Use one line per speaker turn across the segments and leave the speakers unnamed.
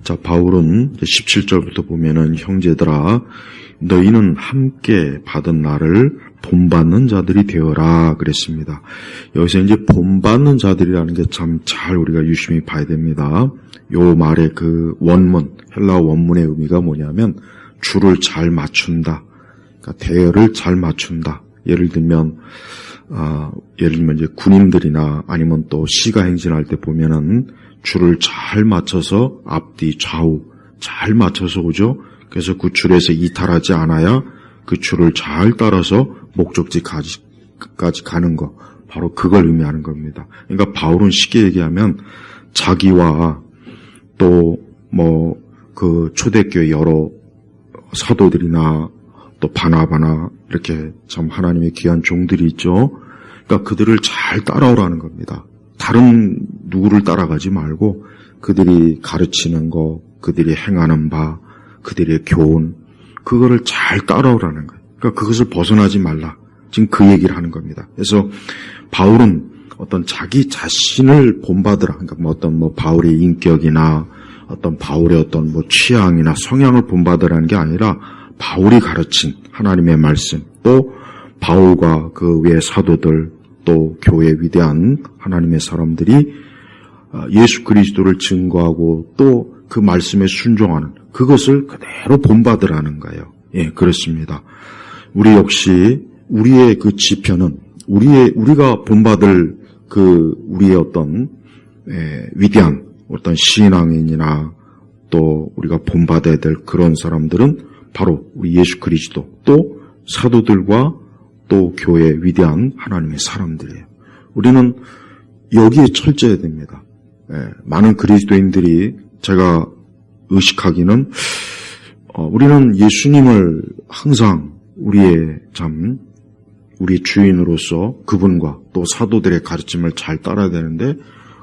자, 바울은 17절부터 보면은 형제들아 너희는 함께 받은 나를 본받는 자들이 되어라 그랬습니다. 여기서 이제 본받는 자들이라는 게 참 잘 우리가 유심히 봐야 됩니다. 요 말의 그 원문, 헬라어 원문의 의미가 뭐냐면 줄을 잘 맞춘다. 그러니까 대열을 잘 맞춘다. 예를 들면 이제 군인들이나 아니면 또 시가 행진할 때 보면은 줄을 잘 맞춰서 앞뒤 좌우 잘 맞춰서 오죠. 그래서 그 줄에서 이탈하지 않아야 그 줄을 잘 따라서 목적지까지 가는 거, 바로 그걸 의미하는 겁니다. 그러니까 바울은 쉽게 얘기하면 자기와 또 그 초대교회 여러 사도들이나 또 바나바나 이렇게 참 하나님의 귀한 종들이 있죠. 그러니까 그들을 잘 따라오라는 겁니다. 다른 누구를 따라가지 말고 그들이 가르치는 거, 그들이 행하는 바, 그들의 교훈, 그거를 잘 따라오라는 거예요. 그러니까 그것을 벗어나지 말라. 지금 그 얘기를 하는 겁니다. 그래서 바울은 어떤 자기 자신을 본받으라. 그러니까 어떤 바울의 인격이나 어떤 바울의 어떤 취향이나 성향을 본받으라는 게 아니라 바울이 가르친 하나님의 말씀, 또 바울과 그 외 사도들, 또 교회 위대한 하나님의 사람들이 예수 그리스도를 증거하고 또 그 말씀에 순종하는 그것을 그대로 본받으라는 거예요. 예, 그렇습니다. 우리 역시 우리의 그 지편은 우리가 본받을 우리의 어떤 위대한 어떤 신앙인이나 또 우리가 본받아야 될 그런 사람들은 바로 우리 예수 그리스도 또 사도들과 또 교회의 위대한 하나님의 사람들이에요. 우리는 여기에 철저해야 됩니다. 많은 그리스도인들이 제가 의식하기는 우리는 예수님을 항상 우리의 주인으로서 그분과 또 사도들의 가르침을 잘 따라야 되는데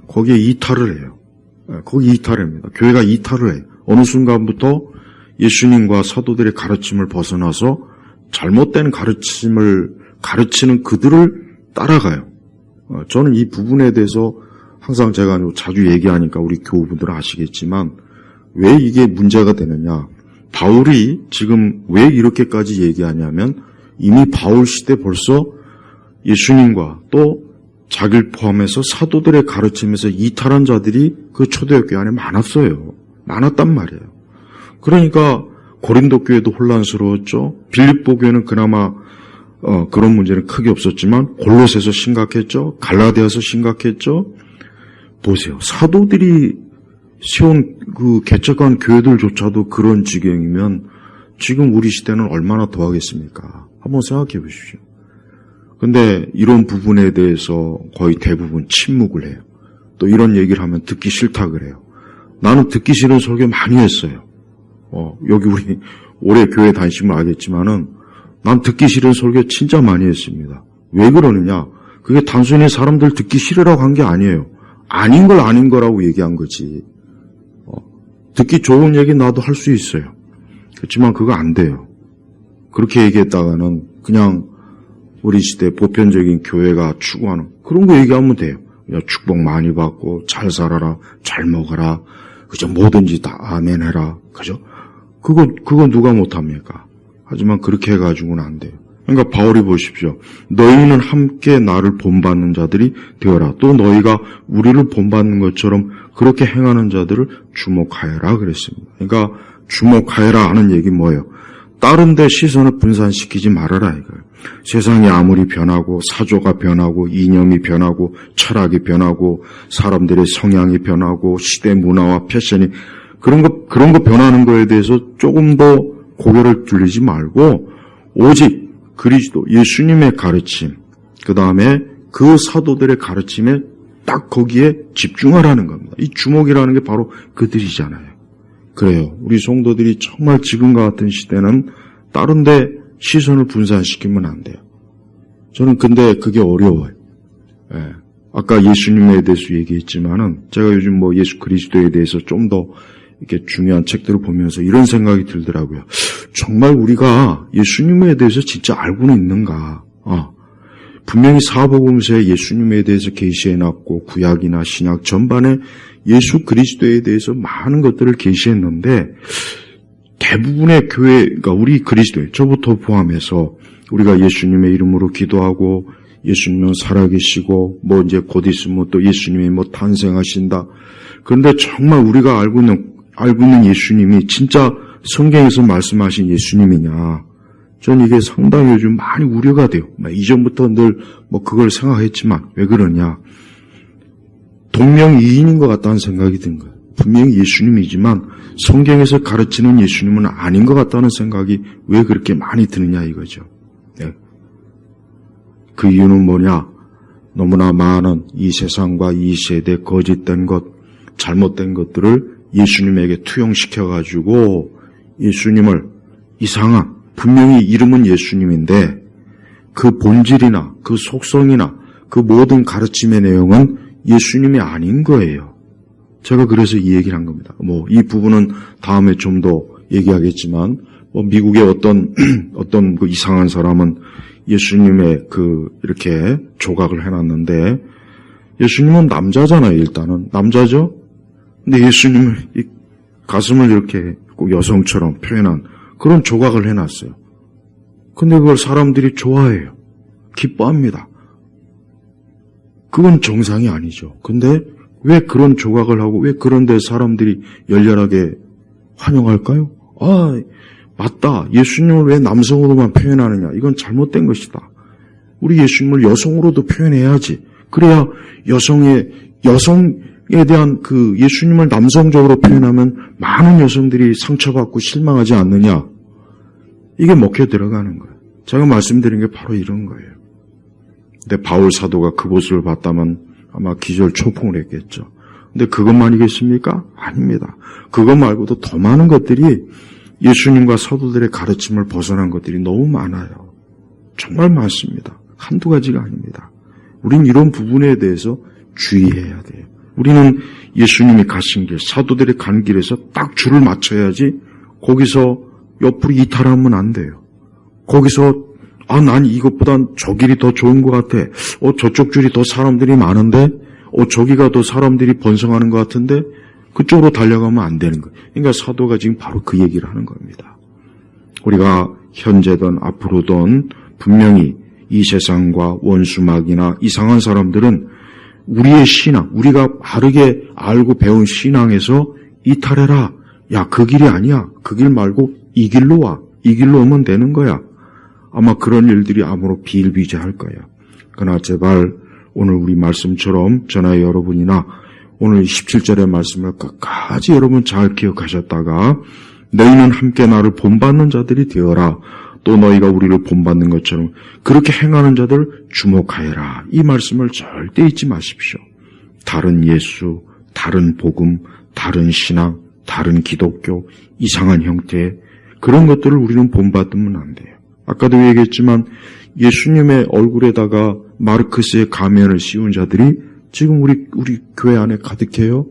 거기에 이탈을 해요. 거기 이탈합니다. 교회가 이탈을 해요. 어느 순간부터 예수님과 사도들의 가르침을 벗어나서 잘못된 가르침을 가르치는 그들을 따라가요. 저는 이 부분에 대해서 항상 제가 자주 얘기하니까 우리 교우분들은 아시겠지만 왜 이게 문제가 되느냐. 바울이 지금 왜 이렇게까지 얘기하냐면 이미 바울 시대 벌써 예수님과 또 자기를 포함해서 사도들의 가르침에서 이탈한 자들이 그 초대교회 안에 많았어요. 많았단 말이에요. 그러니까 고린도 교회도 혼란스러웠죠. 빌립보 교회는 그나마 그런 문제는 크게 없었지만 골로새서 심각했죠. 갈라디아서 심각했죠. 보세요. 사도들이 세운 그 개척한 교회들조차도 그런 지경이면 지금 우리 시대는 얼마나 더 하겠습니까? 한번 생각해 보십시오. 근데 이런 부분에 대해서 거의 대부분 침묵을 해요. 또 이런 얘기를 하면 듣기 싫다 그래요. 나는 듣기 싫은 설교 많이 했어요. 여기 우리 오래 교회 다니시면 알겠지만은 난 듣기 싫은 설교 진짜 많이 했습니다. 왜 그러느냐? 그게 단순히 사람들 듣기 싫으라고 한 게 아니에요. 아닌 걸 아닌 거라고 얘기한 거지. 듣기 좋은 얘기 나도 할 수 있어요. 그렇지만 그거 안 돼요. 그렇게 얘기했다가는 그냥 우리 시대 보편적인 교회가 추구하는 그런 거 얘기하면 돼요. 그냥 축복 많이 받고 잘 살아라, 잘 먹어라, 그죠? 뭐든지 다 아멘 해라, 그죠? 그거 누가 못합니까? 하지만 그렇게 해가지고는 안 돼요. 그러니까 바울이 보십시오. 너희는 함께 나를 본받는 자들이 되어라. 또 너희가 우리를 본받는 것처럼 그렇게 행하는 자들을 주목하여라 그랬습니다. 그러니까 주목하여라 하는 얘기 뭐예요? 다른 데 시선을 분산시키지 말아라 이거예요. 세상이 아무리 변하고 사조가 변하고 이념이 변하고 철학이 변하고 사람들의 성향이 변하고 시대 문화와 패션이 그런 거 변하는 거에 대해서 조금 더 고개를 돌리지 말고 오직 그리스도 예수님의 가르침, 그 다음에 그 사도들의 가르침에 딱 거기에 집중하라는 겁니다. 이 주목이라는 게 바로 그들이잖아요. 그래요. 우리 성도들이 정말 지금과 같은 시대는 다른 데 시선을 분산시키면 안 돼요. 저는 근데 그게 어려워요. 예. 아까 예수님에 대해서 얘기했지만은 제가 요즘 예수 그리스도에 대해서 좀 더 이렇게 중요한 책들을 보면서 이런 생각이 들더라고요. 정말 우리가 예수님에 대해서 진짜 알고는 있는가? 분명히 사복음서에 예수님에 대해서 계시해놨고 구약이나 신약 전반에 예수 그리스도에 대해서 많은 것들을 계시했는데 대부분의 교회, 그러니까 우리 그리스도인, 저부터 포함해서 우리가 예수님의 이름으로 기도하고 예수님은 살아계시고 뭐 이제 곧 있으면 또 예수님이 뭐 탄생하신다. 그런데 정말 우리가 알고 있는 예수님이 진짜 성경에서 말씀하신 예수님이냐? 전 이게 상당히 요즘 많이 우려가 돼요. 이전부터 늘 뭐 그걸 생각했지만 왜 그러냐? 동명이인인 것 같다는 생각이 든 거예요. 분명히 예수님이지만 성경에서 가르치는 예수님은 아닌 것 같다는 생각이 왜 그렇게 많이 드느냐 이거죠. 네. 그 이유는 뭐냐? 너무나 많은 이 세상과 이 세대 거짓된 것, 잘못된 것들을 예수님에게 투영시켜가지고 예수님을 이상한, 분명히 이름은 예수님인데 그 본질이나 그 속성이나 그 모든 가르침의 내용은 예수님이 아닌 거예요. 제가 그래서 이 얘기를 한 겁니다. 뭐 이 부분은 다음에 좀 더 얘기하겠지만 뭐 미국의 어떤 그 이상한 사람은 예수님의 이렇게 조각을 해놨는데 예수님은 남자잖아요. 일단은 남자죠. 근데 예수님을 이 가슴을 이렇게 꼭 여성처럼 표현한 그런 조각을 해놨어요. 근데 그걸 사람들이 좋아해요. 기뻐합니다. 그건 정상이 아니죠. 근데 왜 그런 조각을 하고 왜 그런 데 사람들이 열렬하게 환영할까요? 아, 맞다. 예수님을 왜 남성으로만 표현하느냐. 이건 잘못된 것이다. 우리 예수님을 여성으로도 표현해야지. 그래야 여성에 대한 그 예수님을 남성적으로 표현하면 많은 여성들이 상처받고 실망하지 않느냐. 이게 먹혀 들어가는 거예요. 제가 말씀드린 게 바로 이런 거예요. 근데 바울 사도가 그 모습을 봤다면 아마 기절초풍을 했겠죠. 근데 그것만이겠습니까? 아닙니다. 그것 말고도 더 많은 것들이 예수님과 사도들의 가르침을 벗어난 것들이 너무 많아요. 정말 많습니다. 한두 가지가 아닙니다. 우린 이런 부분에 대해서 주의해야 돼요. 우리는 예수님이 가신 길, 사도들이 간 길에서 딱 줄을 맞춰야지 거기서 옆으로 이탈하면 안 돼요. 거기서 난 이것보단 저 길이 더 좋은 것 같아. 저쪽 줄이 더 사람들이 많은데 저기가 더 사람들이 번성하는 것 같은데 그쪽으로 달려가면 안 되는 거예요. 그러니까 사도가 지금 바로 그 얘기를 하는 겁니다. 우리가 현재든 앞으로든 분명히 이 세상과 원수막이나 이상한 사람들은 우리의 신앙, 우리가 바르게 알고 배운 신앙에서 이탈해라. 야, 그 길이 아니야. 그 길 말고 이 길로 와. 이 길로 오면 되는 거야. 아마 그런 일들이 아무로 비일비재할 거예요. 그러나 제발 오늘 우리 말씀처럼 저나 여러분이나 오늘 17절의 말씀을 끝까지 여러분 잘 기억하셨다가 너희는 함께 나를 본받는 자들이 되어라. 또 너희가 우리를 본받는 것처럼 그렇게 행하는 자들 주목하여라. 이 말씀을 절대 잊지 마십시오. 다른 예수, 다른 복음, 다른 신앙, 다른 기독교, 이상한 형태 그런 것들을 우리는 본받으면 안 돼요. 아까도 얘기했지만 예수님의 얼굴에다가 마르크스의 가면을 씌운 자들이 지금 우리 교회 안에 가득해요.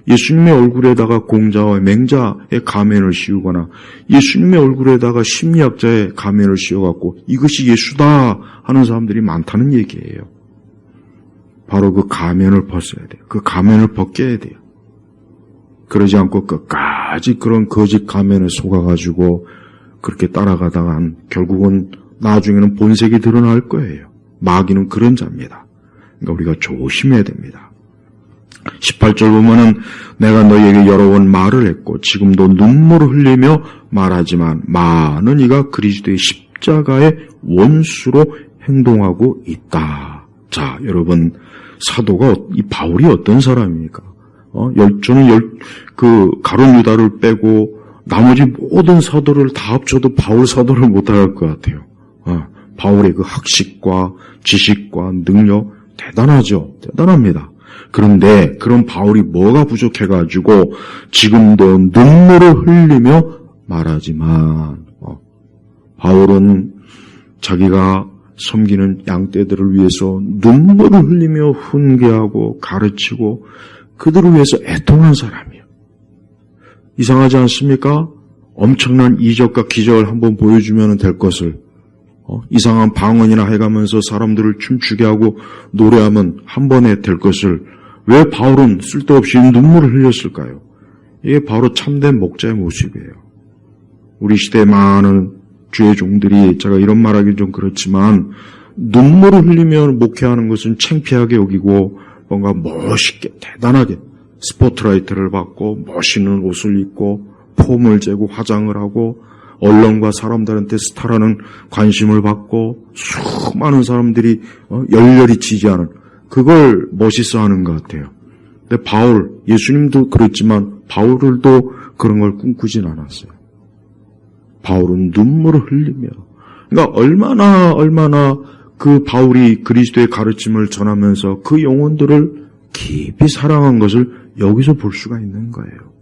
예수님의 얼굴에다가 공자와 맹자의 가면을 씌우거나 예수님의 얼굴에다가 심리학자의 가면을 씌워갖고 이것이 예수다 하는 사람들이 많다는 얘기예요. 바로 그 가면을 벗어야 돼요. 그 가면을 벗겨야 돼요. 그러지 않고 끝까지 그런 거짓 가면에 속아가지고 그렇게 따라가다간 결국은 나중에는 본색이 드러날 거예요. 마귀는 그런 자입니다. 그러니까 우리가 조심해야 됩니다. 18절 보면은 내가 너희에게 여러 번 말을 했고 지금도 눈물을 흘리며 말하지만 많은 이가 그리스도의 십자가의 원수로 행동하고 있다. 자, 여러분 사도가 이 바울이 어떤 사람입니까? 저는 가룟 유다를 빼고 나머지 모든 사도를 다 합쳐도 바울 사도를 못할 것 같아요. 바울의 그 학식과 지식과 능력 대단하죠. 대단합니다. 그런데 그런 바울이 뭐가 부족해가지고 지금도 눈물을 흘리며 말하지만 바울은 자기가 섬기는 양떼들을 위해서 눈물을 흘리며 훈계하고 가르치고 그들을 위해서 애통한 사람이에요. 이상하지 않습니까? 엄청난 이적과 기적을 한번 보여주면 될 것을 이상한 방언이나 해가면서 사람들을 춤추게 하고 노래하면 한 번에 될 것을 왜 바울은 쓸데없이 눈물을 흘렸을까요? 이게 바로 참된 목자의 모습이에요. 우리 시대의 많은 주의 종들이, 제가 이런 말하기 좀 그렇지만, 눈물을 흘리면 목회하는 것은 창피하게 여기고 뭔가 멋있게 대단하게 스포트라이트를 받고 멋있는 옷을 입고 폼을 재고 화장을 하고 언론과 사람들한테 스타라는 관심을 받고 수많은 사람들이 열렬히 지지하는, 그걸 멋있어하는 것 같아요. 근데 바울, 예수님도 그랬지만 바울도 그런 걸 꿈꾸진 않았어요. 바울은 눈물을 흘리며, 그러니까 얼마나 그 바울이 그리스도의 가르침을 전하면서 그 영혼들을 깊이 사랑한 것을 여기서 볼 수가 있는 거예요.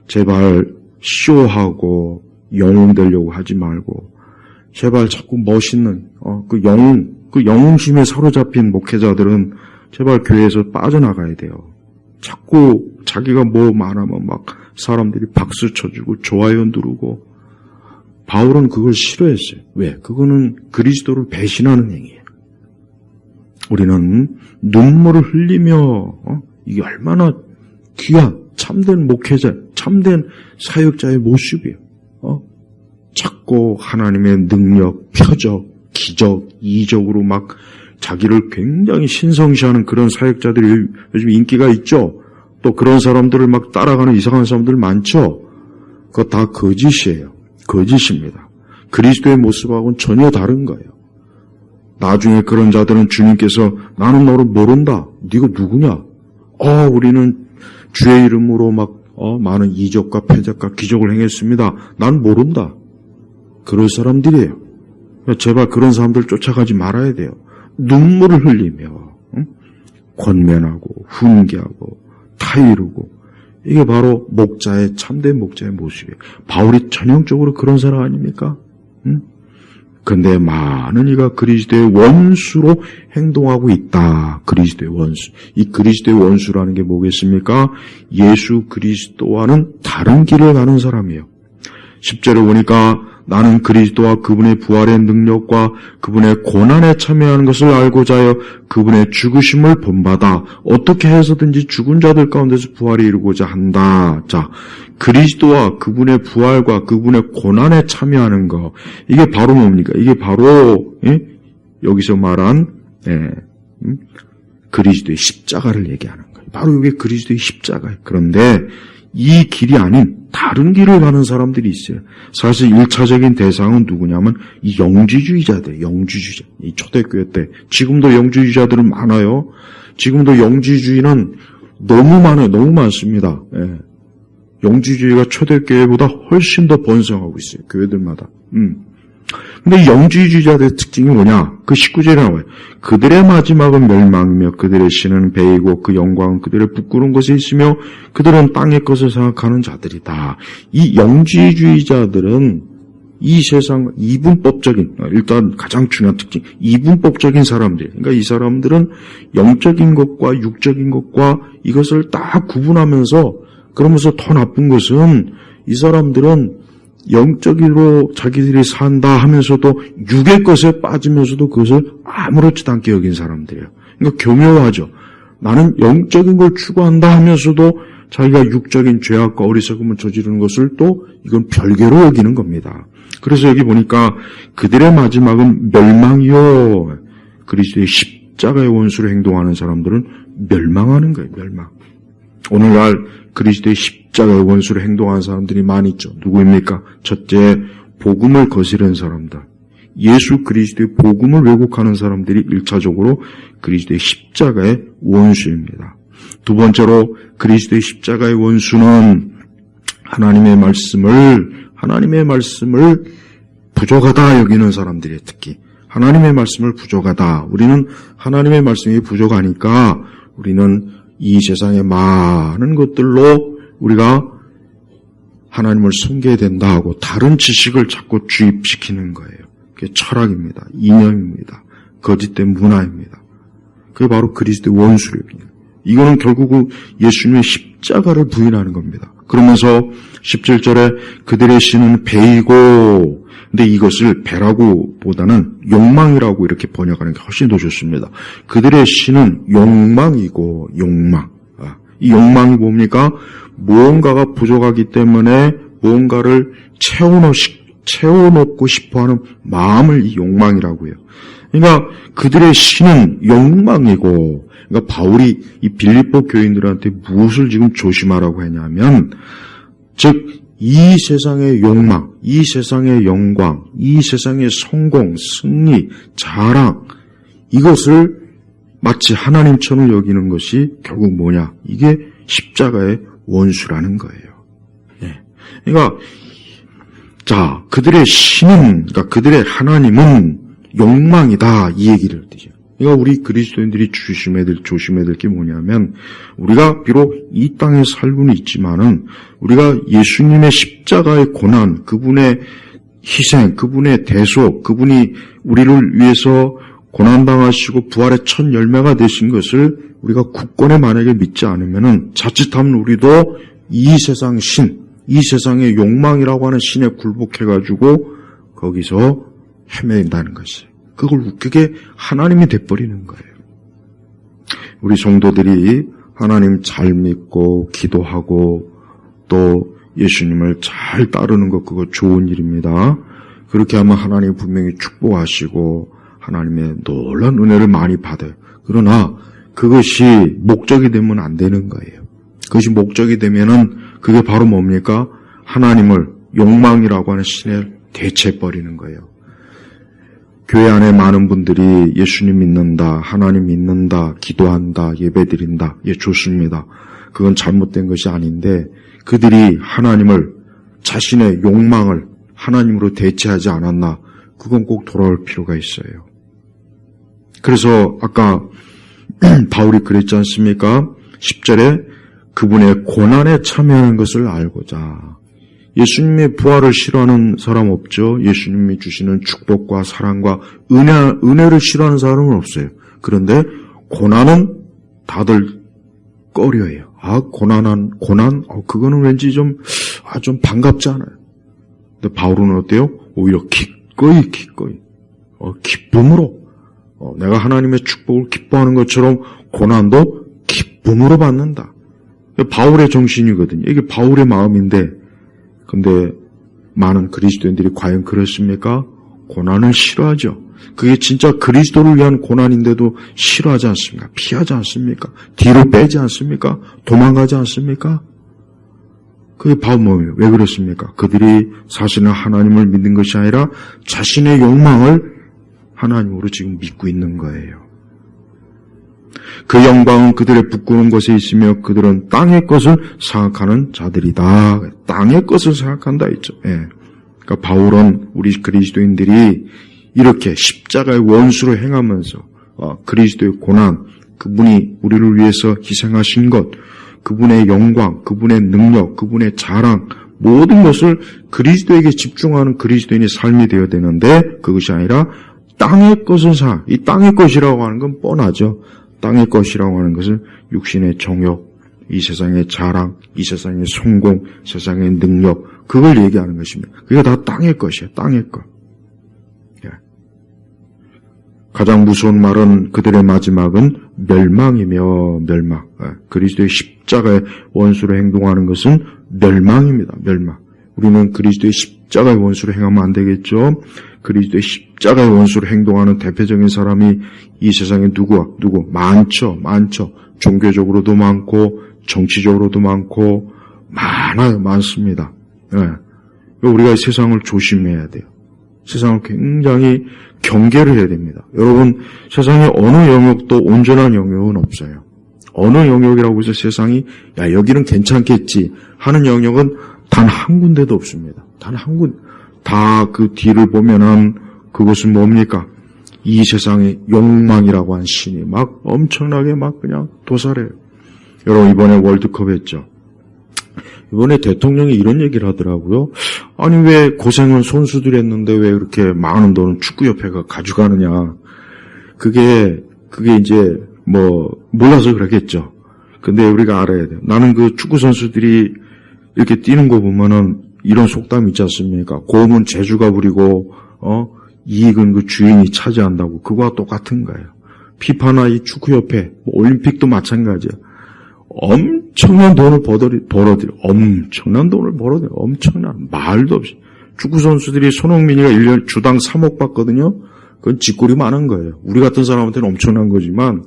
제발 쇼하고 영웅 되려고 하지 말고, 제발 자꾸 멋있는 그 영웅심에 사로잡힌 목회자들은 제발 교회에서 빠져나가야 돼요. 자꾸 자기가 뭐 말하면 막 사람들이 박수 쳐주고 좋아요 누르고. 바울은 그걸 싫어했어요. 왜? 그거는 그리스도를 배신하는 행위예요. 우리는 눈물을 흘리며 이게 얼마나 귀한 참된 목회자, 참된 사역자의 모습이에요. 자꾸 하나님의 능력, 표적, 기적, 이적으로 막 자기를 굉장히 신성시하는 그런 사역자들이 요즘 인기가 있죠. 또 그런 사람들을 막 따라가는 이상한 사람들 많죠. 그거 다 거짓이에요. 거짓입니다. 그리스도의 모습하고는 전혀 다른 거예요. 나중에 그런 자들은 주님께서 나는 너를 모른다. 네가 누구냐? 우리는 주의 이름으로 막 많은 이적과 표적과 기적을 행했습니다. 난 모른다. 그럴 사람들이에요. 제발 그런 사람들 쫓아가지 말아야 돼요. 눈물을 흘리며 권면하고 훈계하고 타이르고, 이게 바로 목자의, 참된 목자의 모습이에요. 바울이 전형적으로 그런 사람 아닙니까? 근데 많은 이가 그리스도의 원수로 행동하고 있다. 그리스도의 원수. 이 그리스도의 원수라는 게 뭐겠습니까? 예수 그리스도와는 다른 길을 가는 사람이에요. 10절에 보니까 나는 그리스도와 그분의 부활의 능력과 그분의 고난에 참여하는 것을 알고자 하여 그분의 죽으심을 본받아 어떻게 해서든지 죽은 자들 가운데서 부활이 이루고자 한다. 자, 그리스도와 그분의 부활과 그분의 고난에 참여하는 거, 이게 바로 뭡니까? 이게 바로 여기서 말한 그리스도의 십자가를 얘기하는 거예요. 바로 이게 그리스도의 십자가예요. 그런데 이 길이 아닌 다른 길을 가는 사람들이 있어요. 사실 1차적인 대상은 누구냐면 이 영지주의자들, 영지주의자. 이 초대교회 때, 지금도 영지주의자들은 많아요. 지금도 영지주의는 너무 많아요. 너무 많습니다. 영지주의가 초대교회보다 훨씬 더 번성하고 있어요. 교회들마다. 근데 이 영지주의자들의 특징이 뭐냐? 그 19절에 나와요. 그들의 마지막은 멸망이며 그들의 신은 배이고 그 영광은 그들의 부끄러운 것에 있으며 그들은 땅의 것을 생각하는 자들이다. 이 영지주의자들은 이 세상 이분법적인, 일단 가장 중요한 특징, 이분법적인 사람들. 그러니까 이 사람들은 영적인 것과 육적인 것과 이것을 딱 구분하면서, 그러면서 더 나쁜 것은 이 사람들은 영적으로 자기들이 산다 하면서도 육의 것에 빠지면서도 그것을 아무렇지도 않게 여긴 사람들이에요. 그러니까 교묘하죠. 나는 영적인 걸 추구한다 하면서도 자기가 육적인 죄악과 어리석음을 저지르는 것을 또 이건 별개로 여기는 겁니다. 그래서 여기 보니까 그들의 마지막은 멸망이요. 그리스도의 십자가의 원수로 행동하는 사람들은 멸망하는 거예요. 멸망. 오늘날 그리스도의 십자가의 원수로 행동하는 사람들이 많이 있죠. 누구입니까? 첫째, 복음을 거스르는 사람들. 예수 그리스도의 복음을 왜곡하는 사람들이 1차적으로 그리스도의 십자가의 원수입니다. 두 번째로 그리스도의 십자가의 원수는 하나님의 말씀을 부족하다 여기는 사람들이에요. 특히 하나님의 말씀을 부족하다. 우리는 하나님의 말씀이 부족하니까 우리는 이 세상의 많은 것들로 우리가 하나님을 섬겨야 된다 하고 다른 지식을 자꾸 주입시키는 거예요. 그게 철학입니다. 이념입니다. 거짓된 문화입니다. 그게 바로 그리스도의 원수입니다. 이거는 결국 예수님의 십자가를 부인하는 겁니다. 그러면서 17절에 그들의 신은 배이고, 근데 이것을 배라고 보다는 욕망이라고 이렇게 번역하는 게 훨씬 더 좋습니다. 그들의 신은 욕망이고, 욕망. 이 욕망이 뭡니까? 무언가가 부족하기 때문에 무언가를 채워놓고 싶어하는 마음을 이 욕망이라고 해요. 그러니까 그들의 신은 욕망이고, 그러니까 바울이 이 빌립보 교인들한테 무엇을 지금 조심하라고 했냐면, 즉 이 세상의 욕망, 이 세상의 영광, 이 세상의 성공, 승리, 자랑, 이것을 마치 하나님처럼 여기는 것이 결국 뭐냐? 이게 십자가의 원수라는 거예요. 예. 그러니까 자, 그들의 신은, 그러니까 그들의 하나님은 욕망이다, 이 얘기를 드죠. 그러니까 우리 그리스도인들이 조심해야 될 게 뭐냐면, 우리가 비록 이 땅에 살고는 있지만은, 우리가 예수님의 십자가의 고난, 그분의 희생, 그분의 대속, 그분이 우리를 위해서 고난당하시고 부활의 첫 열매가 되신 것을 우리가 굳건히 만약에 믿지 않으면은, 자칫하면 우리도 이 세상 신, 이 세상의 욕망이라고 하는 신에 굴복해가지고 거기서 헤맨다는 것이, 그걸 웃기게 하나님이 돼버리는 거예요. 우리 성도들이 하나님 잘 믿고 기도하고 또 예수님을 잘 따르는 것, 그거 좋은 일입니다. 그렇게 하면 하나님이 분명히 축복하시고 하나님의 놀라운 은혜를 많이 받아요. 그러나 그것이 목적이 되면 안 되는 거예요. 그것이 목적이 되면은 그게 바로 뭡니까? 하나님을 욕망이라고 하는 신에 대체해버리는 거예요. 교회 안에 많은 분들이 예수님 믿는다, 하나님 믿는다, 기도한다, 예배드린다. 예, 좋습니다. 그건 잘못된 것이 아닌데, 그들이 하나님을, 자신의 욕망을 하나님으로 대체하지 않았나, 그건 꼭 돌아올 필요가 있어요. 그래서 아까 바울이 그랬지 않습니까? 10절에 그분의 고난에 참여하는 것을 알고자. 예수님의 부활을 싫어하는 사람 없죠. 예수님이 주시는 축복과 사랑과 은혜를 싫어하는 사람은 없어요. 그런데 고난은 다들 꺼려해요. 고난, 그거는 왠지 좀 반갑지 않아요. 근데 바울은 어때요? 오히려 기꺼이, 기쁨으로, 내가 하나님의 축복을 기뻐하는 것처럼 고난도 기쁨으로 받는다. 바울의 정신이거든요. 이게 바울의 마음인데, 근데 많은 그리스도인들이 과연 그렇습니까? 고난을 싫어하죠. 그게 진짜 그리스도를 위한 고난인데도 싫어하지 않습니까? 피하지 않습니까? 뒤로 빼지 않습니까? 도망가지 않습니까? 그게 바로 뭐예요? 왜 그렇습니까? 그들이 사실은 하나님을 믿는 것이 아니라 자신의 욕망을 하나님으로 지금 믿고 있는 거예요. 그 영광은 그들의 부끄러운 것에 있으며 그들은 땅의 것을 생각하는 자들이다. 땅의 것을 생각한다 했죠. 예. 그러니까 바울은 우리 그리스도인들이 이렇게 십자가의 원수로 행하면서 그리스도의 고난, 그분이 우리를 위해서 희생하신 것, 그분의 영광, 그분의 능력, 그분의 자랑, 모든 것을 그리스도에게 집중하는 그리스도인의 삶이 되어야 되는데, 그것이 아니라 땅의 것을 이 땅의 것이라고 하는 건 뻔하죠. 땅의 것이라고 하는 것은 육신의 정욕, 이 세상의 자랑, 이 세상의 성공, 세상의 능력, 그걸 얘기하는 것입니다. 그게 다 땅의 것이에요. 땅의 것. 가장 무서운 말은 그들의 마지막은 멸망이며 멸망. 그리스도의 십자가의 원수로 행동하는 것은 멸망입니다. 멸망. 우리는 그리스도의 십자가의 원수로 행하면 안 되겠죠. 그리스도의 십자가의 원수로 행동하는 대표적인 사람이 이 세상에 누구? 많죠. 종교적으로도 많고 정치적으로도 많고 많습니다. 우리가 세상을 조심해야 돼요. 세상을 굉장히 경계를 해야 됩니다. 여러분, 세상에 어느 영역도 온전한 영역은 없어요. 어느 영역이라고 해서 세상이 여기는 괜찮겠지 하는 영역은 단 한 군데도 없습니다. 단 한 군데. 다 그 뒤를 보면은 그것은 뭡니까? 이 세상의 욕망이라고 한 신이 막 엄청나게 막 그냥 도살해요. 여러분, 이번에 월드컵 했죠. 이번에 대통령이 이런 얘기를 하더라고요. 아니, 왜 고생은 선수들이 했는데 왜 그렇게 많은 돈은 축구협회가 가져가느냐. 그게 이제 몰라서 그러겠죠. 근데 우리가 알아야 돼요. 나는 그 축구 선수들이 이렇게 뛰는 거 보면은 이런 속담 있지 않습니까? 고음은 재주가 부리고, 이익은 그 주인이 차지한다고. 그거와 똑같은 거예요. 피파나 이 축구협회, 올림픽도 마찬가지야. 엄청난 돈을 벌어들여. 엄청난 돈을 벌어들여. 엄청난, 말도 없이. 축구 선수들이 손흥민이가 1년 주당 3억 받거든요. 그건 짓거리 많은 거예요. 우리 같은 사람한테는 엄청난 거지만,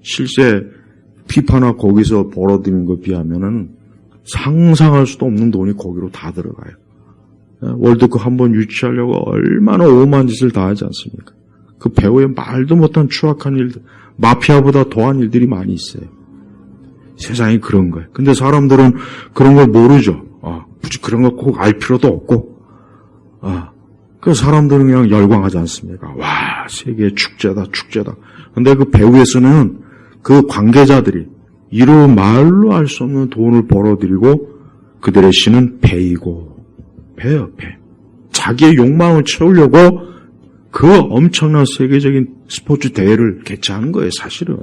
실제 피파나 거기서 벌어들이는 것에 비하면은 상상할 수도 없는 돈이 거기로 다 들어가요. 월드컵 한번 유치하려고 얼마나 오만 짓을 다 하지 않습니까? 그 배후에 말도 못한 추악한 일들, 마피아보다 더한 일들이 많이 있어요. 세상이 그런 거예요. 근데 사람들은 그런 걸 모르죠. 굳이 그런 거 꼭 알 필요도 없고, 그 사람들은 그냥 열광하지 않습니까? 와, 세계 축제다, 축제다. 근데 그 배후에서는 그 관계자들이 이루 말로 알 수 없는 돈을 벌어들이고 그들의 신은 배이고, 배요, 배. 자기의 욕망을 채우려고 그 엄청난 세계적인 스포츠 대회를 개최하는 거예요, 사실은.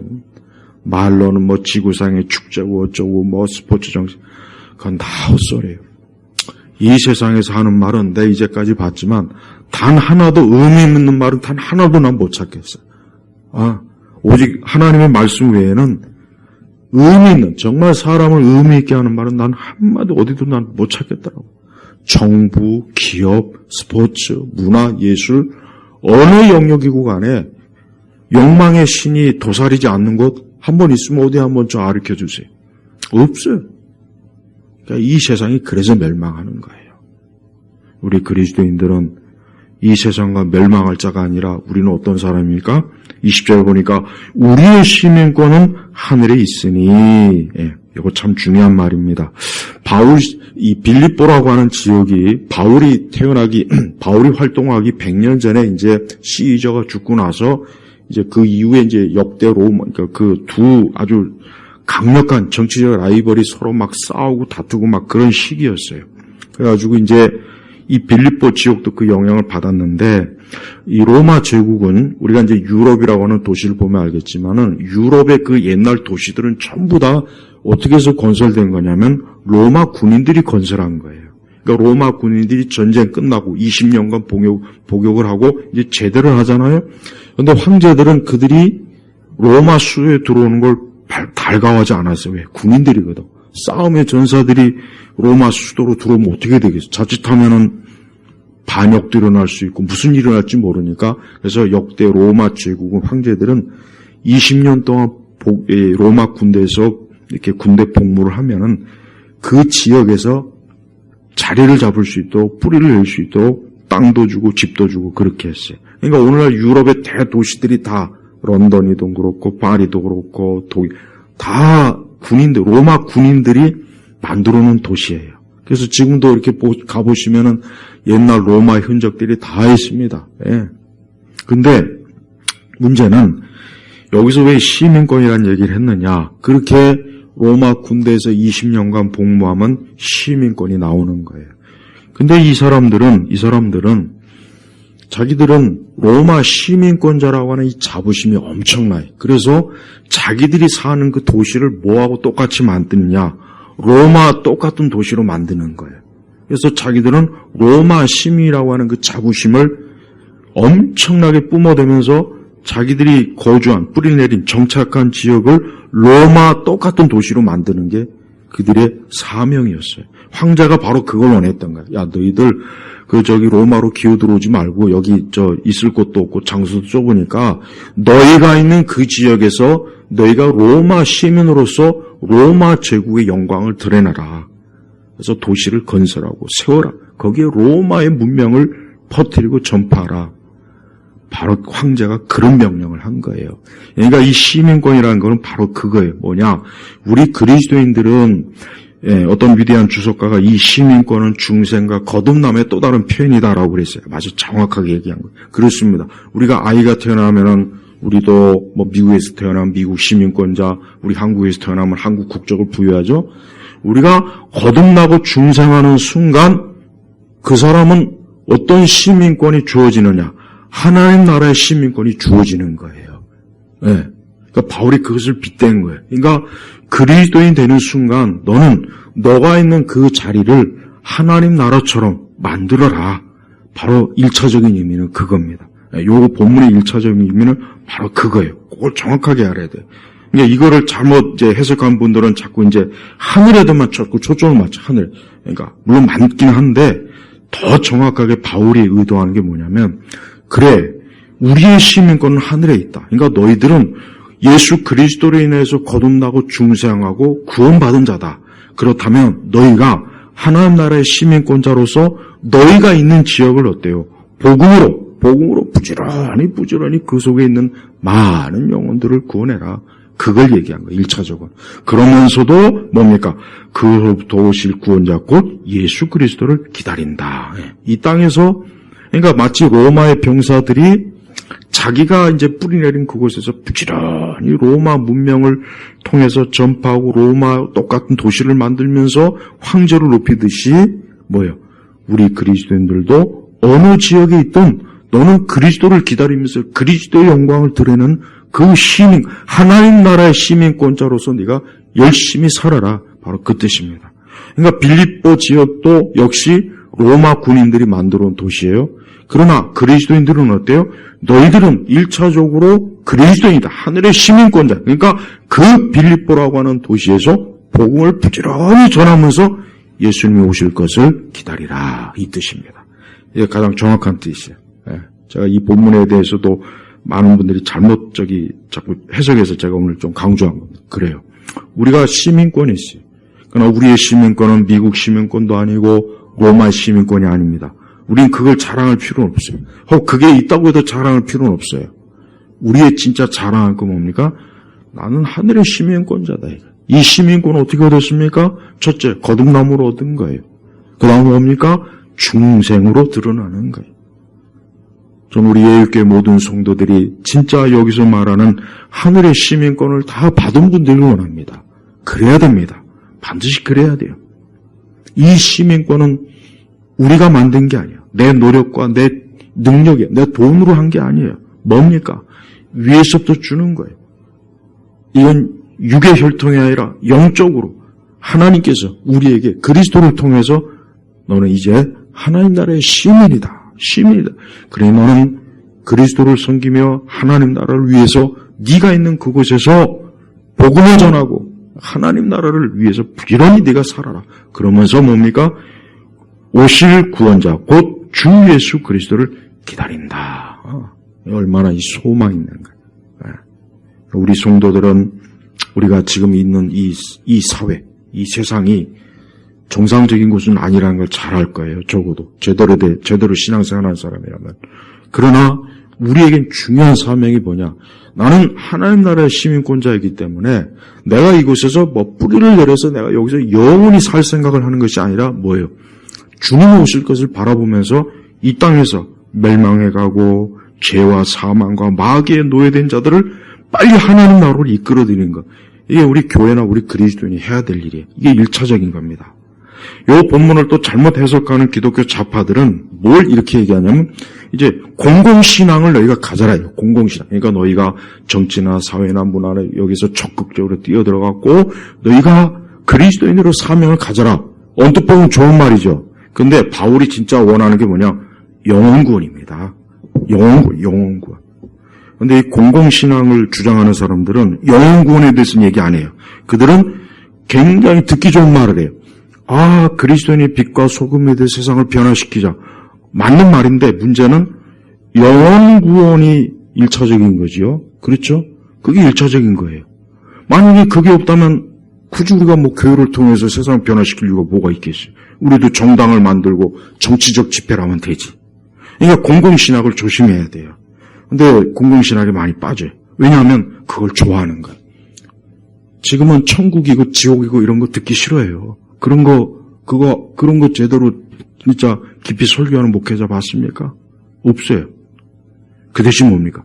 말로는 뭐 지구상의 축제고 어쩌고 뭐 스포츠 정신, 그건 다 헛소리예요. 이 세상에서 하는 말은 내 이제까지 봤지만 단 하나도 의미 있는 말은 단 하나도 난 못 찾겠어요. 오직 하나님의 말씀 외에는 의미 있는, 정말 사람을 의미 있게 하는 말은 난 한마디 어디도 난 못 찾겠더라고. 정부, 기업, 스포츠, 문화, 예술, 어느 영역이고 간에 욕망의 신이 도사리지 않는 곳 한 번 있으면 어디 한번 좀 가르쳐 주세요. 없어요. 그러니까 이 세상이 그래서 멸망하는 거예요. 우리 그리스도인들은 이 세상과 멸망할 자가 아니라 우리는 어떤 사람입니까? 20절 보니까 우리의 시민권은 하늘에 있으니, 이거 참 중요한 말입니다. 이 빌립보라고 하는 지역이 바울이 활동하기 100년 전에 이제 시저가 죽고 나서 이제 그 이후에 이제 역대 로마, 그러니까 그 두 아주 강력한 정치적 라이벌이 서로 막 싸우고 다투고 막 그런 시기였어요. 그래가지고 이제 이 빌립보 지역도 그 영향을 받았는데, 이 로마 제국은 우리가 이제 유럽이라고 하는 도시를 보면 알겠지만은 유럽의 그 옛날 도시들은 전부 다 어떻게 해서 건설된 거냐면 로마 군인들이 건설한 거예요. 그러니까 로마 군인들이 전쟁 끝나고 20년간 복역을 하고 이제 제대를 하잖아요. 그런데 황제들은 그들이 로마 수에 들어오는 걸 달가워하지 않았어요. 왜? 군인들이거든. 싸움의 전사들이 로마 수도로 들어오면 어떻게 되겠어? 자칫하면은 반역도 일어날 수 있고 무슨 일이 일어날지 모르니까. 그래서 역대 로마 제국은 황제들은 20년 동안 로마 군대에서 이렇게 군대 복무를 하면은 그 지역에서 자리를 잡을 수 있도록, 뿌리를 낼 수 있도록 땅도 주고 집도 주고 그렇게 했어요. 그러니까 오늘날 유럽의 대도시들이 다 런던이도 그렇고 파리도 그렇고 독일 다 로마 군인들이 만들어 놓은 도시예요. 그래서 지금도 이렇게 가보시면은 옛날 로마의 흔적들이 다 있습니다. 근데 문제는 여기서 왜 시민권이라는 얘기를 했느냐. 그렇게 로마 군대에서 20년간 복무하면 시민권이 나오는 거예요. 근데 이 사람들은 자기들은 로마 시민권자라고 하는 이 자부심이 엄청나요. 그래서 자기들이 사는 그 도시를 뭐하고 똑같이 만드느냐. 로마 똑같은 도시로 만드는 거예요. 그래서 자기들은 로마 시민이라고 하는 그 자부심을 엄청나게 뿜어대면서 자기들이 거주한, 뿌리내린, 정착한 지역을 로마 똑같은 도시로 만드는 게 그들의 사명이었어요. 황제가 바로 그걸 원했던 거야. 야, 너희들 로마로 기어들어오지 말고 여기 있을 곳도 없고 장소도 좁으니까 너희가 있는 그 지역에서 너희가 로마 시민으로서 로마 제국의 영광을 드러내라. 그래서 도시를 건설하고 세워라. 거기에 로마의 문명을 퍼뜨리고 전파하라. 바로 황제가 그런 명령을 한 거예요. 그러니까 이 시민권이라는 거는 바로 그거예요. 뭐냐? 우리 그리스도인들은 어떤 위대한 주석가가 이 시민권은 중생과 거듭남의 또 다른 표현이다라고 그랬어요. 아주 정확하게 얘기한 거예요. 그렇습니다. 우리가 아이가 태어나면은 우리도 뭐 미국에서 태어나면 미국 시민권자, 우리 한국에서 태어나면 한국 국적을 부여하죠. 우리가 거듭나고 중생하는 순간 그 사람은 어떤 시민권이 주어지느냐? 하나님 나라의 시민권이 주어지는 거예요. 그러니까 바울이 그것을 빗댄 거예요. 그러니까 그리스도인 되는 순간 너는 너가 있는 그 자리를 하나님 나라처럼 만들어라. 바로 1차적인 의미는 그겁니다. 요 본문의 1차적인 의미는 바로 그거예요. 그걸 정확하게 알아야 돼요. 그러니까 이거를 잘못 이제 해석한 분들은 자꾸 이제 하늘에도만 자꾸 초점을 맞춰, 하늘. 그러니까, 물론 많긴 한데, 더 정확하게 바울이 의도하는 게 뭐냐면, 그래, 우리의 시민권은 하늘에 있다. 그러니까 너희들은 예수 그리스도로 인해서 거듭나고 중생하고 구원받은 자다. 그렇다면 너희가 하나님 나라의 시민권자로서 너희가 있는 지역을 어때요? 복음으로 부지런히 그 속에 있는 많은 영혼들을 구원해라. 그걸 얘기한 거예요. 1차적으로. 그러면서도 뭡니까? 그로부터 오실 구원자 곧 예수 그리스도를 기다린다. 이 땅에서 그러니까 마치 로마의 병사들이 자기가 이제 뿌리내린 그곳에서 부지런히 로마 문명을 통해서 전파하고 로마 똑같은 도시를 만들면서 황제를 높이듯이 뭐예요? 우리 그리스도인들도 어느 지역에 있든 너는 그리스도를 기다리면서 그리스도의 영광을 드리는 그 시민, 하나님 나라의 시민권자로서 네가 열심히 살아라. 바로 그 뜻입니다. 그러니까 빌립보 지역도 역시 로마 군인들이 만들어 온 도시예요. 그러나 그리스도인들은 어때요? 너희들은 1차적으로 그리스도인이다. 하늘의 시민권자. 그러니까 그 빌립보라고 하는 도시에서 복음을 부지런히 전하면서 예수님이 오실 것을 기다리라. 이 뜻입니다. 이게 가장 정확한 뜻이에요. 제가 이 본문에 대해서도 많은 분들이 자꾸 해석해서 제가 오늘 좀 강조한 겁니다. 그래요. 우리가 시민권이 있어요. 그러나 우리의 시민권은 미국 시민권도 아니고 로마 시민권이 아닙니다. 우린 그걸 자랑할 필요는 없어요. 혹 그게 있다고 해도 자랑할 필요는 없어요. 우리의 진짜 자랑할 거 뭡니까? 나는 하늘의 시민권자다. 이 시민권은 어떻게 얻었습니까? 첫째, 거듭남으로 얻은 거예요. 그 다음에 뭡니까? 중생으로 드러나는 거예요. 전 우리 예육교회 모든 성도들이 진짜 여기서 말하는 하늘의 시민권을 다 받은 분들을 원합니다. 그래야 됩니다. 반드시 그래야 돼요. 이 시민권은 우리가 만든 게 아니에요. 내 노력과 내 능력이, 내 돈으로 한 게 아니에요. 뭡니까? 위에서부터 주는 거예요. 이건 육의 혈통이 아니라 영적으로 하나님께서 우리에게 그리스도를 통해서 너는 이제 하나님 나라의 시민이다. 시민이다. 그래 너는 그리스도를 섬기며 하나님 나라를 위해서 네가 있는 그곳에서 복음을 전하고 하나님 나라를 위해서 부지런히 네가 살아라. 그러면서 뭡니까? 오실 구원자 곧 주 예수 그리스도를 기다린다. 얼마나 이 소망이 있는가. 우리 성도들은 우리가 지금 있는 이 사회, 이 세상이 정상적인 곳은 아니라는 걸 잘 알 거예요. 적어도 제대로 신앙생활하는 사람이라면. 그러나 우리에겐 중요한 사명이 뭐냐? 나는 하나님 나라의 시민권자이기 때문에 내가 이곳에서 뭐 뿌리를 내려서 내가 여기서 영원히 살 생각을 하는 것이 아니라 뭐예요? 주님 오실 것을 바라보면서 이 땅에서 멸망해가고 죄와 사망과 마귀에 노예된 자들을 빨리 하나님 나라로 이끌어들이는 것. 이게 우리 교회나 우리 그리스도인이 해야 될 일이에요. 이게 1차적인 겁니다. 이 본문을 또 잘못 해석하는 기독교 좌파들은 뭘 이렇게 얘기하냐면 이제 공공신앙을 너희가 가져라요. 공공신앙. 그러니까 너희가 정치나 사회나 문화나 여기서 적극적으로 뛰어들어갔고 너희가 그리스도인으로 사명을 가져라. 언뜻 보면 좋은 말이죠. 근데 바울이 진짜 원하는 게 뭐냐? 영혼구원입니다. 영혼구원. 근데 이 공공신앙을 주장하는 사람들은 영혼구원에 대해서는 얘기 안 해요. 그들은 굉장히 듣기 좋은 말을 해요. 아, 그리스도인이 빛과 소금에 대해 세상을 변화시키자. 맞는 말인데 문제는 영혼구원이 1차적인 거지요. 그렇죠? 그게 1차적인 거예요. 만약에 그게 없다면 굳이 우리가 뭐 교회를 통해서 세상을 변화시킬 이유가 뭐가 있겠어요. 우리도 정당을 만들고 정치적 집회를 하면 되지. 그러니까 공공신학을 조심해야 돼요. 근데 공공신학에 많이 빠져요. 왜냐하면 그걸 좋아하는 거예요. 지금은 천국이고 지옥이고 이런 거 듣기 싫어해요. 그런 거 제대로 진짜 깊이 설교하는 목회자 봤습니까? 없어요. 그 대신 뭡니까?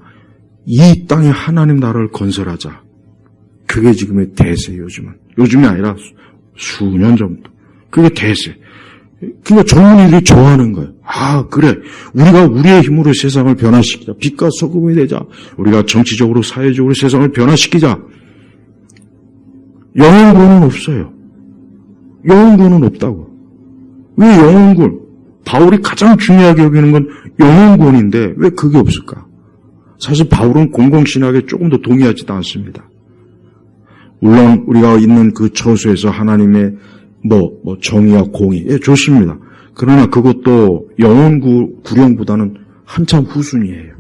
이 땅에 하나님 나라를 건설하자. 그게 지금의 대세예요, 요즘은. 요즘이 아니라 수년 전부터. 그게 대세. 그러니까 젊은이들이 좋아하는 거예요. 아, 그래. 우리가 우리의 힘으로 세상을 변화시키자. 빛과 소금이 되자. 우리가 정치적으로, 사회적으로 세상을 변화시키자. 영혼구원은 없어요. 영혼구원은 없다고. 왜 영혼구원? 바울이 가장 중요하게 여기는 건 영혼구원인데 왜 그게 없을까? 사실 바울은 공공신학에 조금 더 동의하지도 않습니다. 물론 우리가 있는 그 처소에서 하나님의 정의와 공의, 예, 좋습니다. 그러나 그것도 영혼 구령보다는 한참 후순위예요.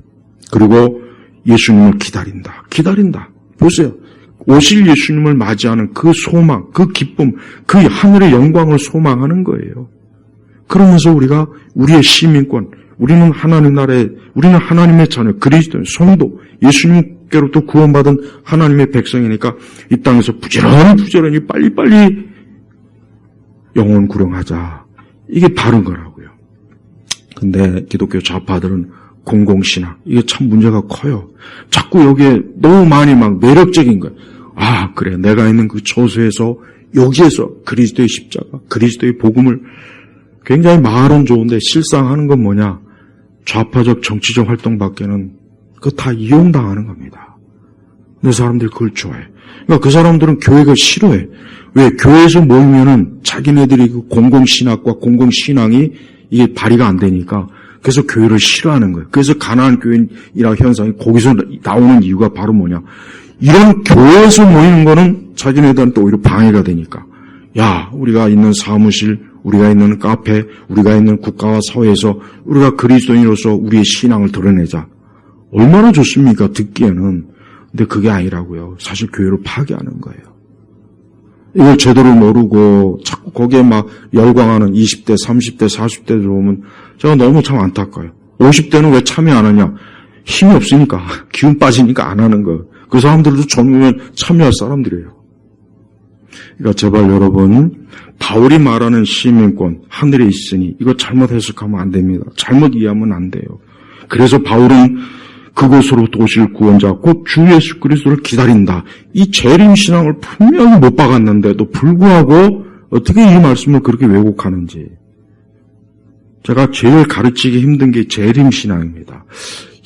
그리고 예수님을 기다린다. 보세요. 오실 예수님을 맞이하는 그 소망, 그 기쁨, 그 하늘의 영광을 소망하는 거예요. 그러면서 우리가 우리의 시민권, 우리는 하나님 나라의, 우리는 하나님의 자녀, 그리스도인, 성도, 예수님께로부터 구원받은 하나님의 백성이니까 이 땅에서 부지런히 빨리빨리 영혼 구령하자. 이게 바른 거라고요. 근데 기독교 좌파들은 공공신학, 이게 참 문제가 커요. 자꾸 여기에 너무 많이 막 매력적인 거예요. 아, 그래. 내가 있는 그 처소에서, 여기에서 그리스도의 십자가, 그리스도의 복음을 굉장히 말은 좋은데 실상 하는 건 뭐냐? 좌파적 정치적 활동밖에는 그거 다 이용당하는 겁니다. 근데 사람들이 그걸 좋아해. 그러니까 그 사람들은 교회가 싫어해. 왜? 교회에서 모이면은 자기네들이 그 공공신학과 공공신앙이 이게 발휘가 안 되니까 그래서 교회를 싫어하는 거예요. 그래서 가난한 교인이라는 현상이 거기서 나오는 이유가 바로 뭐냐? 이런 교회에서 모이는 거는 자기네들한테 오히려 방해가 되니까. 야, 우리가 있는 사무실, 우리가 있는 카페, 우리가 있는 국가와 사회에서 우리가 그리스도인으로서 우리의 신앙을 드러내자. 얼마나 좋습니까? 듣기에는. 근데 그게 아니라고요. 사실 교회를 파괴하는 거예요. 이걸 제대로 모르고 자꾸 거기에 막 열광하는 20대, 30대, 40대들 오면 제가 너무 참 안타까워요. 50대는 왜 참여 안 하냐? 힘이 없으니까, 기운 빠지니까 안 하는 거예요. 그 사람들도 젊으면 참여할 사람들이에요. 그러니까 제발 여러분, 바울이 말하는 시민권, 하늘에 있으니 이거 잘못 해석하면 안 됩니다. 잘못 이해하면 안 돼요. 그래서 바울은 그곳으로 오실 구원자, 곧 주 예수 그리스도를 기다린다. 이 재림신앙을 분명히 못 박았는데도 불구하고 어떻게 이 말씀을 그렇게 왜곡하는지. 제가 제일 가르치기 힘든 게 재림신앙입니다.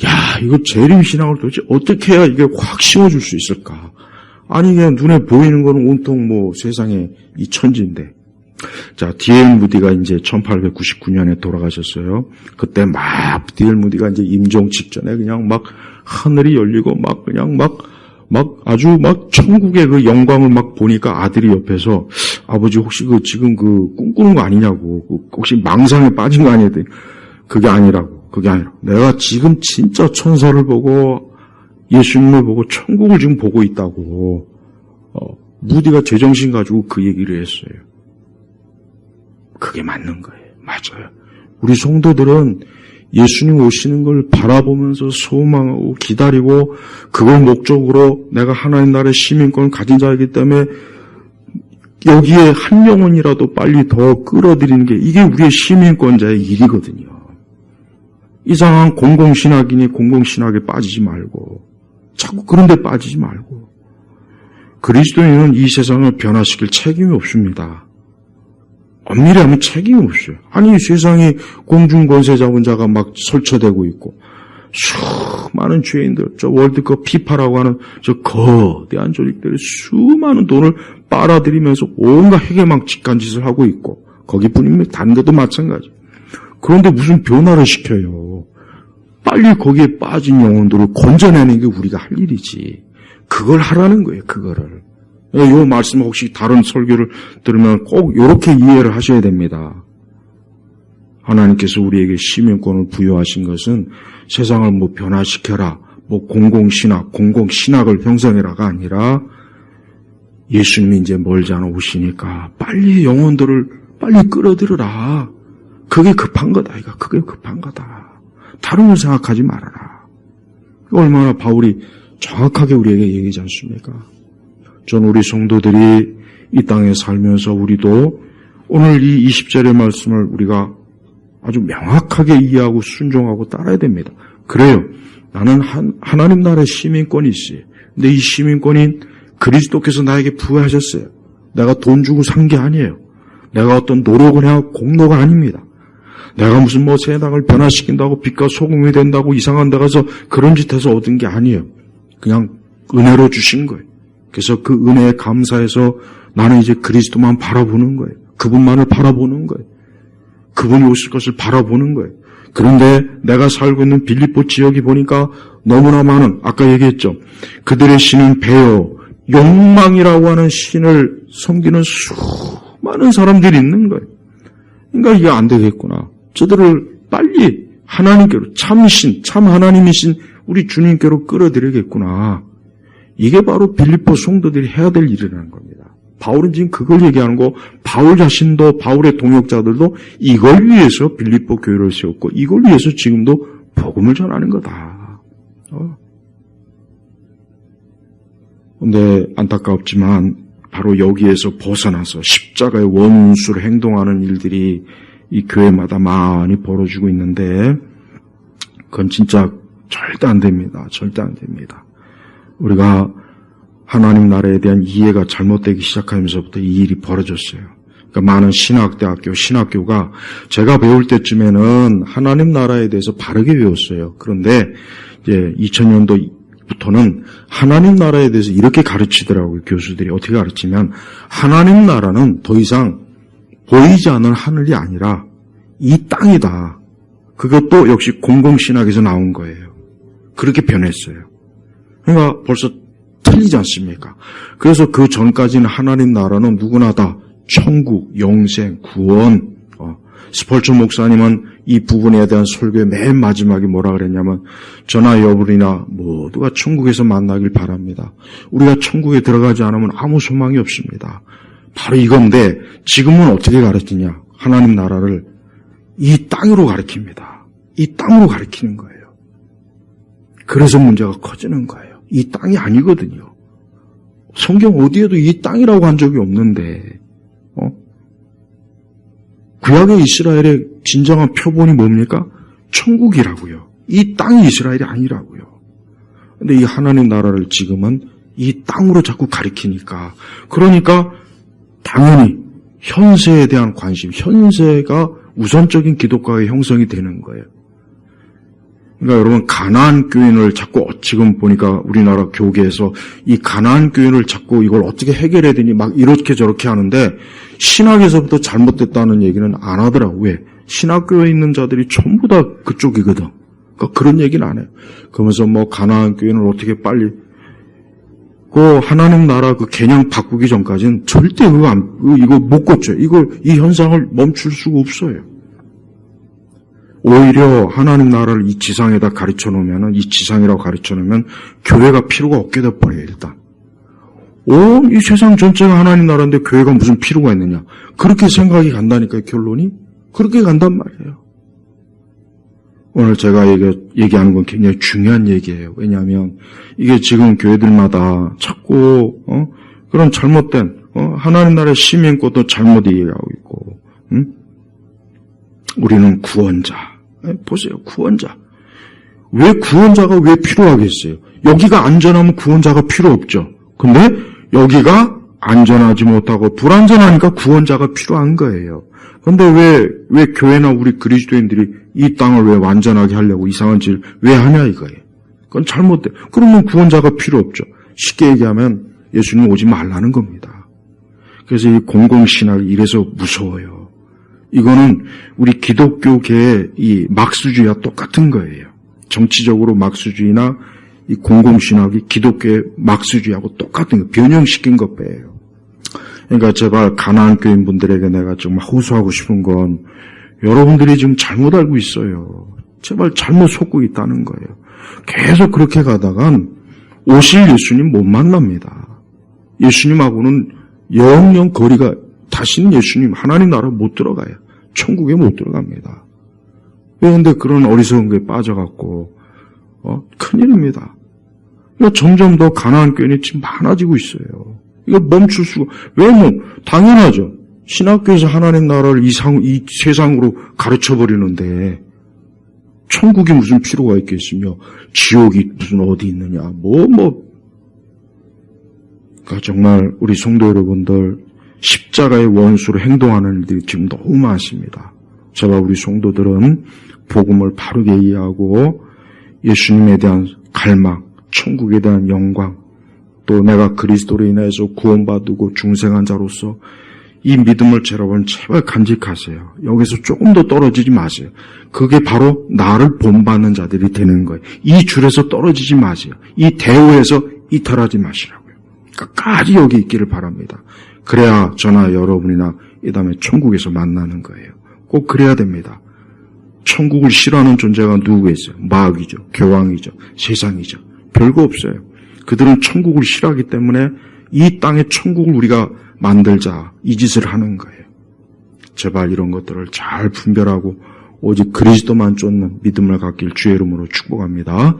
야, 이거 재림신앙을 도대체 어떻게 해야 이게 확 심어줄 수 있을까? 아니, 그냥 눈에 보이는 거는 온통 세상에 이 천지인데. 자, D.L. 무디가 이제 1899년에 돌아가셨어요. 그때 막 D.L. 무디가 이제 임종 직전에 그냥 막 하늘이 열리고 막 그냥 막 아주 막 천국의 그 영광을 막 보니까 아들이 옆에서 아버지 혹시 지금 꿈꾸는 거 아니냐고, 혹시 망상에 빠진 거 아니야? 그게 아니라 내가 지금 진짜 천사를 보고 예수님을 보고 천국을 지금 보고 있다고. 무디가 제정신 가지고 그 얘기를 했어요. 그게 맞는 거예요. 맞아요. 우리 성도들은 예수님 오시는 걸 바라보면서 소망하고 기다리고 그걸 목적으로 내가 하나님 나라의 시민권을 가진 자이기 때문에 여기에 한 영혼이라도 빨리 더 끌어들이는 게 이게 우리의 시민권자의 일이거든요. 이상한 공공신학이니 공공신학에 빠지지 말고 자꾸 그런 데 빠지지 말고 그리스도인은 이 세상을 변화시킬 책임이 없습니다. 엄밀히 하면 책임이 없어요. 아니 세상에 공중권세 잡은 자가 막 설쳐되고 있고 수많은 죄인들, 저 월드컵 피파라고 하는 저 거대한 조직들이 수많은 돈을 빨아들이면서 온갖 해괴망 직간 짓을 하고 있고 거기뿐입니다. 다른 데도 마찬가지. 그런데 무슨 변화를 시켜요. 빨리 거기에 빠진 영혼들을 건져내는 게 우리가 할 일이지. 그걸 하라는 거예요. 그거를. 이 말씀 혹시 다른 설교를 들으면 꼭 이렇게 이해를 하셔야 됩니다. 하나님께서 우리에게 시민권을 부여하신 것은 세상을 변화시켜라, 공공신학을 형성해라가 아니라 예수님이 이제 멀지 않아 오시니까 빨리 영혼들을 빨리 끌어들여라. 그게 급한 거다. 이거 그게 급한 거다. 다른 걸 생각하지 말아라. 얼마나 바울이 정확하게 우리에게 얘기하지 않습니까? 저는 우리 성도들이 이 땅에 살면서 우리도 오늘 이 20절의 말씀을 우리가 아주 명확하게 이해하고 순종하고 따라야 됩니다. 그래요. 나는 하나님 나라의 시민권이 있어요. 근데 이 시민권인 그리스도께서 나에게 부여하셨어요. 내가 돈 주고 산 게 아니에요. 내가 어떤 노력을 해야 공로가 아닙니다. 내가 무슨 뭐 세상을 변화시킨다고 빛과 소금이 된다고 이상한 데 가서 그런 짓 해서 얻은 게 아니에요. 그냥 은혜로 주신 거예요. 그래서 그 은혜에 감사해서 나는 이제 그리스도만 바라보는 거예요. 그분만을 바라보는 거예요. 그분이 오실 것을 바라보는 거예요. 그런데 내가 살고 있는 빌립보 지역이 보니까 너무나 많은, 아까 얘기했죠. 그들의 신은 배여, 욕망이라고 하는 신을 섬기는 수많은 사람들이 있는 거예요. 그러니까 이게 안 되겠구나. 저들을 빨리 하나님께로, 참신, 참 하나님이신 우리 주님께로 끌어들이겠구나. 이게 바로 빌립보 성도들이 해야 될 일이라는 겁니다. 바울은 지금 그걸 얘기하는 거, 바울 자신도, 바울의 동역자들도 이걸 위해서 빌립보 교회를 세웠고 이걸 위해서 지금도 복음을 전하는 거다. 근데 안타깝지만 바로 여기에서 벗어나서 십자가의 원수로 행동하는 일들이 이 교회마다 많이 벌어지고 있는데 그건 진짜 절대 안 됩니다. 절대 안 됩니다. 우리가 하나님 나라에 대한 이해가 잘못되기 시작하면서부터 이 일이 벌어졌어요. 그러니까 많은 신학대학교, 신학교가 제가 배울 때쯤에는 하나님 나라에 대해서 바르게 배웠어요. 그런데 이제 2000년도부터는 하나님 나라에 대해서 이렇게 가르치더라고요. 교수들이 어떻게 가르치면 하나님 나라는 더 이상 보이지 않는 하늘이 아니라 이 땅이다. 그것도 역시 공공신학에서 나온 거예요. 그렇게 변했어요. 그러니까 벌써 틀리지 않습니까? 그래서 그 전까지는 하나님 나라는 누구나 다 천국, 영생, 구원. 스펄전 목사님은 이 부분에 대한 설교의 맨 마지막에 뭐라 그랬냐면 저나 여러분이나 모두가 천국에서 만나길 바랍니다. 우리가 천국에 들어가지 않으면 아무 소망이 없습니다. 바로 이건데 지금은 어떻게 가르치냐? 하나님 나라를 이 땅으로 가르칩니다. 이 땅으로 가르치는 거예요. 그래서 문제가 커지는 거예요. 이 땅이 아니거든요. 성경 어디에도 이 땅이라고 한 적이 없는데, 구약의 이스라엘의 진정한 표본이 뭡니까? 천국이라고요. 이 땅이 이스라엘이 아니라고요. 근데 이 하나님 나라를 지금은 이 땅으로 자꾸 가리키니까, 그러니까 당연히 현세에 대한 관심, 현세가 우선적인 기독교의 형성이 되는 거예요. 그러니까 여러분 가나안 교인을 자꾸 지금 보니까 우리나라 교계에서 이 가나안 교인을 자꾸 이걸 어떻게 해결해야 되니 막 이렇게 저렇게 하는데 신학에서부터 잘못됐다는 얘기는 안 하더라고요. 왜? 신학교에 있는 자들이 전부 다 그쪽이거든. 그러니까 그런 얘기는 안 해요. 그러면서 뭐 가나안 교인을 어떻게 빨리 그 하나님 나라 그 개념 바꾸기 전까지는 절대 이거 못 고쳐요. 이 현상을 멈출 수가 없어요. 오히려 하나님 나라를 이 지상에다 가르쳐 놓으면은, 이 지상이라고 가르쳐 놓으면 교회가 필요가 없게 돼버려요, 일단. 온 이 세상 전체가 하나님 나라인데 교회가 무슨 필요가 있느냐. 그렇게 생각이 간다니까요, 결론이. 그렇게 간단 말이에요. 오늘 제가 얘기하는 건 굉장히 중요한 얘기예요. 왜냐하면 이게 지금 교회들마다 자꾸, 그런 잘못된, 하나님 나라의 시민권도 잘못 얘기하고 있고, 우리는 구원자. 보세요, 구원자. 왜 구원자가 왜 필요하겠어요? 여기가 안전하면 구원자가 필요 없죠. 근데 여기가 안전하지 못하고 불안전하니까 구원자가 필요한 거예요. 근데 왜 교회나 우리 그리스도인들이 이 땅을 왜 완전하게 하려고 이상한 짓을 왜 하냐 이거예요. 그건 잘못돼. 그러면 구원자가 필요 없죠. 쉽게 얘기하면 예수님 오지 말라는 겁니다. 그래서 이 공공신학이 이래서 무서워요. 이거는 우리 기독교계의 이 막수주의와 똑같은 거예요. 정치적으로 막수주의나 이 공공신학이 기독교의 막수주의하고 똑같은 거, 변형시킨 것배예요. 그러니까 제발 가나안 교인분들에게 내가 정말 호소하고 싶은 건 여러분들이 지금 잘못 알고 있어요. 제발 잘못 속고 있다는 거예요. 계속 그렇게 가다간 오실 예수님 못 만납니다. 예수님하고는 영영 거리가, 다시는 예수님 하나님 나라 못 들어가요. 천국에 못 들어갑니다. 왜 근데 그런 어리석은 거에 빠져갖고 큰일입니다. 그러니까 점점 더 가나안 교인이 지금 많아지고 있어요. 이걸 멈출 수가, 당연하죠. 신학교에서 하나님 나라를 이 세상으로 가르쳐버리는데, 천국이 무슨 필요가 있겠으며, 지옥이 무슨 어디 있느냐, 그러니까 정말 우리 성도 여러분들, 십자가의 원수로 행동하는 일들이 지금 너무 많습니다. 제발 우리 성도들은 복음을 바르게 이해하고 예수님에 대한 갈망, 천국에 대한 영광, 또 내가 그리스도로 인해서 구원받고 중생한 자로서 이 믿음을 여러분 제발 간직하세요. 여기서 조금 더 떨어지지 마세요. 그게 바로 나를 본받는 자들이 되는 거예요. 이 줄에서 떨어지지 마세요. 이 대우에서 이탈하지 마시라고요. 끝까지 여기 있기를 바랍니다. 그래야 저나 여러분이나 이 다음에 천국에서 만나는 거예요. 꼭 그래야 됩니다. 천국을 싫어하는 존재가 누구 있어요? 마귀죠. 교황이죠. 세상이죠. 별거 없어요. 그들은 천국을 싫어하기 때문에 이 땅에 천국을 우리가 만들자 이 짓을 하는 거예요. 제발 이런 것들을 잘 분별하고 오직 그리스도만 쫓는 믿음을 갖길 주의 이름으로 축복합니다.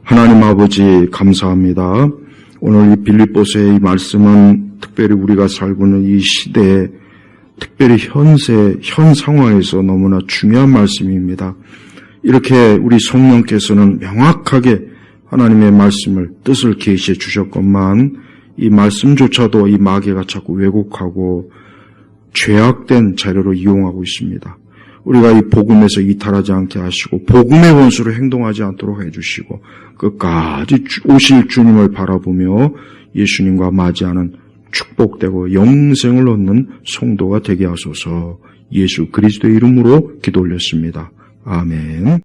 하나님 아버지 감사합니다. 오늘 이 빌립보서의 이 말씀은 특별히 우리가 살고 있는 이 시대에 특별히 현 상황에서 너무나 중요한 말씀입니다. 이렇게 우리 성령께서는 명확하게 하나님의 말씀을 뜻을 계시해 주셨건만 이 말씀조차도 이 마귀가 자꾸 왜곡하고 죄악된 자료로 이용하고 있습니다. 우리가 이 복음에서 이탈하지 않게 하시고 복음의 원수로 행동하지 않도록 해주시고 끝까지 오실 주님을 바라보며 예수님과 맞이하는 축복되고 영생을 얻는 성도가 되게 하소서. 예수 그리스도의 이름으로 기도 올렸습니다. 아멘.